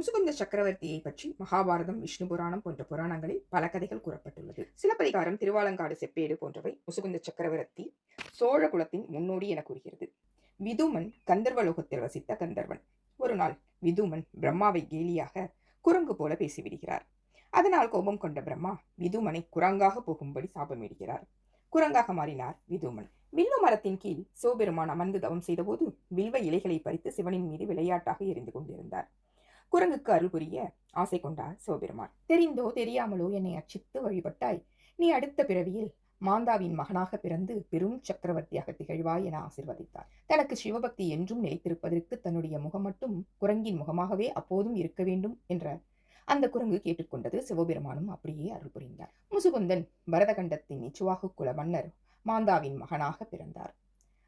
முசுகுந்த சக்கரவர்த்தியை பற்றி மகாபாரதம், விஷ்ணு புராணம் போன்ற புராணங்களில் பல கதைகள் கூறப்பட்டுள்ளது. சிலப்பதிகாரம், திருவாலங்காடு செப்பேடு போன்றவை முசுகுந்த சக்கரவர்த்தி சோழ குலத்தின் முன்னோடி என கூறுகிறது. விதுமன் கந்தர்வலோகத்தில் வசித்த கந்தர்வன். ஒரு நாள் விதுமன் பிரம்மாவை கேலியாக குரங்கு போல பேசிவிடுகிறார். அதனால் கோபம் கொண்ட பிரம்மா விதுமனை குரங்காக போகும்படி சாபமிடுகிறார். குரங்காக மாறினார் விதுமன். வில்வ மரத்தின் கீழ் சிவபெருமான் அமர்ந்து தவம் செய்தபோது வில்வ இலைகளை பறித்து சிவனின் மீது விளையாட்டாக எரிந்து கொண்டிருந்தார். குரங்குக்கு அருள் புரிய ஆசை கொண்டார் சிவபெருமான். தெரிந்தோ தெரியாமலோ என்னை அர்ச்சித்து வழிபட்டாய், நீ அடுத்த பிறவியில் மாந்தாவின் மகனாக பிறந்து பெரும் சக்கரவர்த்தியாக திகழ்வாய் என ஆசிர்வதித்தார். தனக்கு சிவபக்தி என்றும் நிலைத்திருப்பதற்கு தன்னுடைய முகம் மட்டும் குரங்கின் முகமாகவே அப்போதும் இருக்க வேண்டும் என்ற அந்த குரங்கு கேட்டுக்கொண்டது. சிவபெருமானும் அப்படியே அருள் புரிந்தார். முசுகுந்தன் பரதகண்டத்தின் இச்சுவாகு குல மன்னர் மாந்தாவின் மகனாக பிறந்தார்.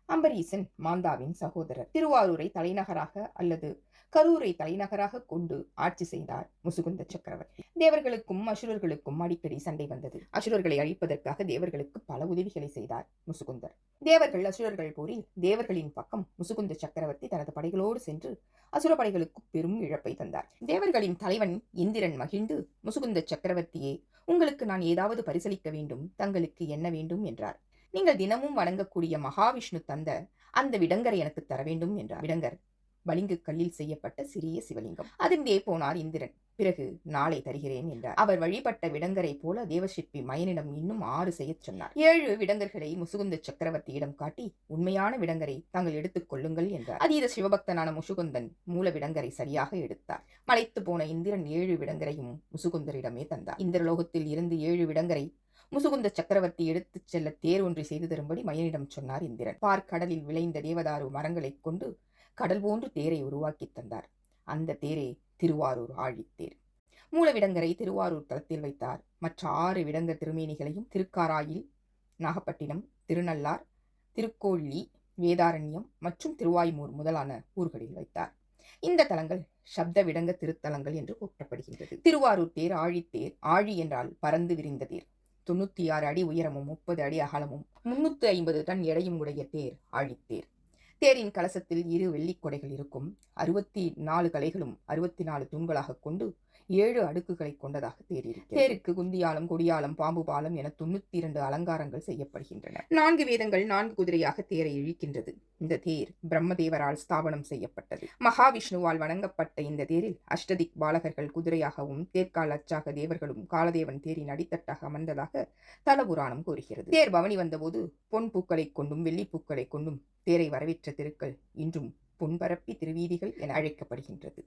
அம்பரீசன் மாந்தாவின் சகோதரர். திருவாரூரை தலைநகராக அல்லது கரூரை தலைநகராக கொண்டு ஆட்சி செய்தார் முசுகுந்த சக்கரவர்த்தி. தேவர்களுக்கும் அசுரர்களுக்கும் அடிக்கடி சண்டை வந்தது. அசுரர்களை அழிப்பதற்காக தேவர்களுக்கு பல உதவிகளை செய்தார் முசுகுந்தர். தேவர்கள் அசுரர்கள் போரில் தேவர்களின் பக்கம் முசுகுந்த சக்கரவர்த்தி தனது படைகளோடு சென்று அசுர படைகளுக்கு பெரும் இழப்பை தந்தார். தேவர்களின் தலைவன் இந்திரன் மகிழ்ந்து முசுகுந்த சக்கரவர்த்தியே, உங்களுக்கு நான் ஏதாவது பரிசளிக்க வேண்டும், தங்களுக்கு என்ன வேண்டும் என்றார். நீங்கள் தினமும் வணங்கக்கூடிய மகாவிஷ்ணு தந்த அந்த விடங்கரை எனக்கு தர வேண்டும் என்றார். விடங்கர் பளிங்கு கல்லில் செய்யப்பட்ட சிறிய சிவலிங்கம். அதிர்ந்தே போனார் இந்திரன். பிறகு நாளை தருகிறேன் என்றார். அவர் வழிபட்ட விடங்கரை போல தேவசிற்பி மயனிடம் இன்னும் 6 செய்யச் சொன்னார். 7 விடங்கர்களை முசுகுந்த சக்கரவர்த்தியிடம் காட்டி உண்மையான விடங்கரை தாங்கள் எடுத்துக் கொள்ளுங்கள் என்றார். அதீத சிவபக்தனான முசுகுந்தன் மூல விடங்கரை சரியாக எடுத்தார். மலைத்து போன இந்திரன் 7 விடங்கரையும் முசுகுந்தரிடமே தந்தார். இந்திரலோகத்தில் இருந்து 7 விடங்கரை முசுகுந்த சக்கரவர்த்தி எடுத்துச் செல்ல தேர் ஒன்றை செய்து தரும்படி மயனிடம் சொன்னார் இந்திரன். பார்க்கடலில் விளைந்த தேவதாரு மரங்களைக் கொண்டு கடல் போன்று தேரை உருவாக்கி தந்தார். அந்த தேரே திருவாரூர் ஆழித்தேர். மூலவிடங்கரை திருவாரூர் தலத்தில் வைத்தார். மற்ற 6 விடங்கர் திருமேனிகளையும் திருக்காராயில், நாகப்பட்டினம், திருநள்ளார், திருக்கோள்ளி, வேதாரண்யம் மற்றும் திருவாய்மூர் முதலான ஊர்களில் வைத்தார். இந்த தலங்கள் சப்த விடங்க திருத்தலங்கள் என்று போற்றப்படுகின்றது. திருவாரூர் தேர் ஆழித்தேர். ஆழி என்றால் பறந்து விரிந்த தேர். 96 அடி உயரமும் 30 அடி அகலமும் 350 டன் எடையும் உடைய தேர் ஆழித்தேர். தேரின் கலசத்தில் 2 வெள்ளிக் கொடைகள் இருக்கும். 64 கலைகளும் 64 தூண்களாக கொண்டு 7 அடுக்குகளை கொண்டதாக தேர் இருக்கிறது. தேருக்கு குந்தியாலம், கொடியாலம், பாம்பு பாலம் என 92 அலங்காரங்கள் செய்யப்படுகின்றன. 4 வேதங்கள் 4 குதிரையாக தேரை இழுக்கின்றது. இந்த தேர் பிரம்மதேவரால் ஸ்தாபனம் செய்யப்பட்டது. மகாவிஷ்ணுவால் வணங்கப்பட்ட இந்த தேரில் அஷ்டதிக் பாலகர்கள் குதிரையாகவும் தேர்கால் அச்சாக தேவர்களும் காலதேவன் தேரின் அடித்தட்டாக அமர்ந்ததாக தலபுராணம் கூறுகிறது. தேர் பவனி வந்தபோது பொன் பூக்களை கொண்டும் வெள்ளி பூக்களை கொண்டும் தேரை வரவேற்ற தெருக்கள் இன்றும் பொன்பரப்பி திருவீதிகள் என அழைக்கப்படுகின்றது.